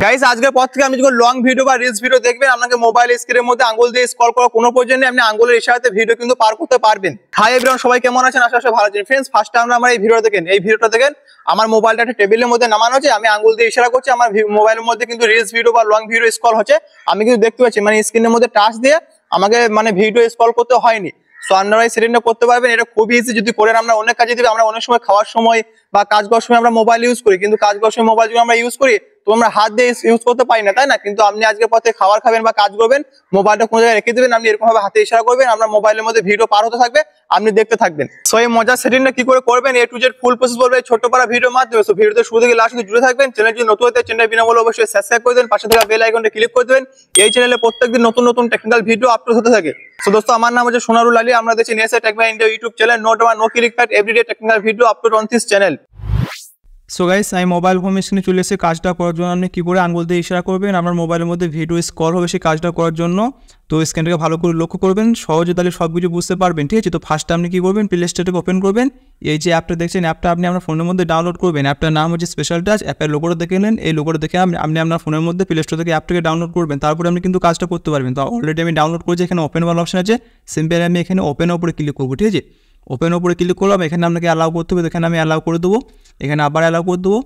Guys আজকের পর থেকে আপনি যখন লং ভিডিও বা রিলস ভিডিও দেখবেন আপনাকে মোবাইল স্ক্রিনের মধ্যে আঙ্গুল দিয়ে স্ক্রল করার কোনো প্রয়োজন নেই। আপনি আঙ্গুলের ইশারাতে ভিডিও কিন্তু পার করতে পারবেন। হাই এভরিওয়ান, সবাই কেমন আছেন? আশা করি ভালো আছেন। ফ্রেন্ডস, ফার্স্ট টাইম আমরা এই ভিডিওটা দেখেন আমার মোবাইলটা একটা টেবিলের মধ্যে নামানো আছে, আমি আঙ্গুল দিয়ে ইশারা করছি, আমার মোবাইলের মধ্যে কিন্তু রিলস ভিডিও বা লং ভিডিও স্ক্রল হচ্ছে। আমি কিন্তু দেখতে পাচ্ছি মানে স্ক্রিনের মধ্যে টাচ দিয়ে আমাকে মানে ভিডিও স্ক্রল করতে হয়নি। সো আপনারা এই সেটিংটা করতে পারবেন, এটা খুবই ইজি যদি করেন। আমরা অনেক কাজে দিবে, আমরা অনেক সময় খাওয়ার সময় বা কাজ করার সময় আমরা মোবাইল ইউজ করি, কিন্তু কাজ করার সময় মোবাইল যদি আমরা ইউজ করি তো আমরা হাত দিয়ে ইউজ করতে পারি না, তাই না? কিন্তু আপনি আজকের পথে খাবার খাবেন বা কাজ করবেন, মোবাইলটা কোনো জায়গায় রেখে দেবেন, আপনি এরকম ভাবে হাতে ইশারা করবেন, আপনার মোবাইলের মধ্যে ভিডিও পার হতে থাকবে, আপনি দেখতে থাকবেন। সো এই মজার সেটিংটা কি করে করবেন, এ টু জেড ফুল প্রসেস বলবে ছোট্ট পারা ভিডিওর মাধ্যমে। সো ভিডিওতে শুরু থেকে লাস্ট জুড়ে থাকবেন। চ্যানেল যদি নতুন হতে চ্যানেল বিনামূল্যে অবশ্যই সাবস্ক্রাইব করে দেন, পাশে থাকা বেল আইকনটা ক্লিক করে দেবেন। এই চ্যানেলে প্রত্যেকদিন নতুন নতুন টেকনিক্যাল ভিডিও আপলোড হতে থাকে। সো দোস্ত, আমার নাম হচ্ছে সোনারুল আলী, আমরা দেখছি নেসে tech by India YouTube channel. No doubt no clickbait everyday technical video upload on this channel. So guys, আমি মোবাইল হোম স্ক্রিনে চলে এসে কাজটা করার জন্য আপনি কী করে আঙুল দিয়ে ইশারা করবেন, আপনার মোবাইলের মধ্যে ভিডিও স্ক্রল হবে সেই কাজটা করার জন্য। তো স্ক্রিনটাকে ভালো করে লক্ষ্য করবেন, সহজে তাহলে সব কিছু বুঝতে পারবেন, ঠিক আছে? তো ফার্স্টে আপনি কী করবেন, প্লে স্টোরটাকে ওপেন করবেন। এই যে অ্যাপটা দেখছেন, অ্যাপটা আপনি আপনার ফোনের মধ্যে ডাউনলোড করবেন। অ্যাপটার নাম হচ্ছে স্পেশাল টাচ। অ্যাপের লোগোটা দেখে নেন, এই লোগোটা দেখে আপনি আপনার ফোনের মধ্যে প্লে স্টোর থেকে অ্যাপটাকে ডাউনলোড করবেন, তারপরে আপনি কিন্তু কাজটা করতে পারবেন। তো অলরেডি আমি ডাউনলোড করেছি, এখানে ওপেন ওয়াল অপশন আছে, সিম্পলি আমি এখানে ওপেন ওপরে ক্লিক করবো, ঠিক আছে? ওপেন ওপরে ক্লিক করলাম, এখানে আপনাকে অ্যালাউ করতে হবে, এখানে আমি অ্যালাউ করে দেবো, এখানে আবার অ্যালাউ করে দেবো।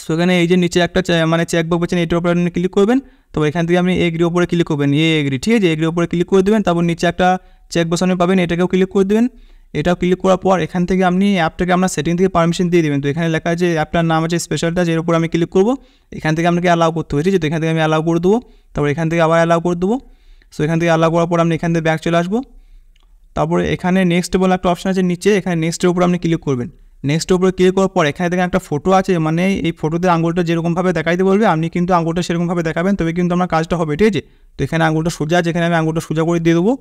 সো এখানে এই যে নিচে একটা মানে চেকবক্স আছে, এটার উপরে আপনি ক্লিক করবেন। তো এখান থেকে আপনি এগ্রি ওপরে ক্লিক করবেন, এগ্রি, ঠিক আছে? এগ্রি ওপরে ক্লিক করে দেবেন, তারপর নিচে একটা চেকবক্স আপনি পাবেন, এটাকেও ক্লিক করে দেবেন। এটাও ক্লিক করার পর এখান থেকে আপনি অ্যাপটাকে আপনার সেটিং থেকে পারমিশন দিয়ে দেবেন। তো এখানে লেখা আছে অ্যাপটার নাম আছে স্পেশাল টাচ, এর উপর আমি ক্লিক করবো। এখান থেকে আপনাকে অ্যালাউ করতে হবে, ঠিক আছে? তো এখান থেকে আমি অ্যালাউ করে দেবো, তারপর এখান থেকে আবার অ্যালাউ করে দেবো। সো এখান থেকে অ্যালাউ করার পর আপনি এখান থেকে ব্যাক চলে আসবো। তারপরে এখানে নেক্সট বলে একটা অপশন আছে নিচে, এখানে নেক্সটের উপর আপনি ক্লিক করবেন। নেক্সটের উপরে ক্লিক করার পর এখানে দেখেন একটা ফটো আছে, মানে এই ফটোতে আঙুলটা যেরকমভাবে দেখাইতে বলবে আপনি কিন্তু আঙুলটা সেরকমভাবে দেখাবেন, তবে কিন্তু আমার কাজটা হবে, ঠিক আছে? তো এখানে আঙুলটা সোজা আছে, এখানে আমি আঙুলটা সোজা করে দিয়ে দেবো।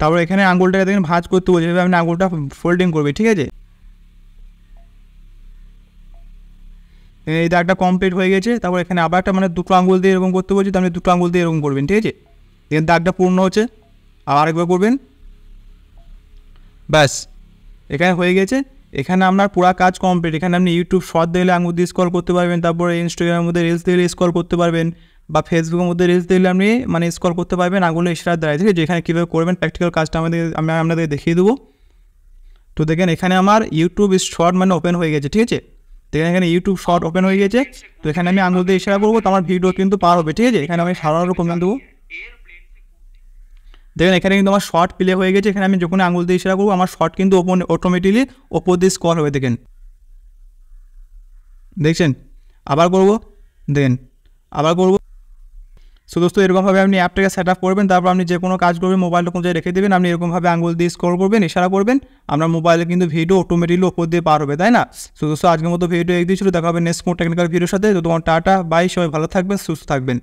তারপর এখানে আঙুলটাকে দেখেন ভাঁজ করতে বলছে, যেভাবে আপনি আঙুলটা ফোল্ডিং করবে, ঠিক আছে? এই দাগটা কমপ্লিট হয়ে গেছে। তারপর এখানে আবার একটা মানে দুটো আঙুল দিয়ে এরকম করতে বলছি, তো আপনি দুটো আঙুল দিয়ে এরকম করবেন, ঠিক আছে? দেখেন দাগটা পূর্ণ হচ্ছে, আর আরেকবার করবেন, ব্যাস এখানে হয়ে গেছে। এখানে আপনার পুরো কাজ কমপ্লিট। এখানে আপনি ইউটিউব শর্ট দিলে আঙুল দিয়ে স্ক্রল করতে পারবেন, তারপরে ইনস্টাগ্রামের মধ্যে রিলস দিলে স্ক্রল করতে পারবেন, বা ফেসবুকের মধ্যে রিলস দিলে আপনি মানে স্ক্রল করতে পারবেন আঙুলের ইশারার দ্বারা, ঠিক আছে? যেখানে কীভাবে করবেন প্র্যাকটিক্যাল কাজটা আমি আপনাদের দেখিয়ে দেবো। তো দেখেন এখানে আমার ইউটিউব শর্ট মানে ওপেন হয়ে গেছে, ঠিক আছে? দেখেন এখানে ইউটিউব শর্ট ওপেন হয়ে গেছে। তো এখানে আমি আঙুল দিয়ে ইশারা করবো, তো আমার ভিডিও কিন্তু পার হবে, ঠিক আছে? এখানে আমি সারারও কমিয়ে দেবো। দেখেন এখানে কিন্তু আমার শর্ট প্লে হয়ে গেছে। এখানে আমি যখন আঙুল দিয়ে ইশারা করবো আমার শর্ট কিন্তু অটোমেটিকলি ওপর দিয়ে স্ক্রল হবে, দেখেন দেখছেন? আবার করবো, দেখেন আবার করবো। সো দোস্ত, এরকমভাবে আপনি অ্যাপটাকে সেট আপ করবেন, তারপর আপনি যে কোনো কাজ করবেন মোবাইলটা কোনো জায়গায় রেখে দেবেন, আপনি এরকমভাবে আঙুল দিয়ে স্ক্রল করবেন, ইশারা করবেন, আপনার মোবাইলে কিন্তু ভিডিও অটোমেটিকলি ওপর দিয়ে পার হবে, তাই না? সো দোস্ত, আজকের মতো ভিডিও এক দিয়েছিল, দেখা হবে নেক্সট কোনো টেকনিক্যাল ভিডিওর সাথে। তো তোমার টাটা বাই, সবাই ভালো থাকবেন, সুস্থ থাকবেন।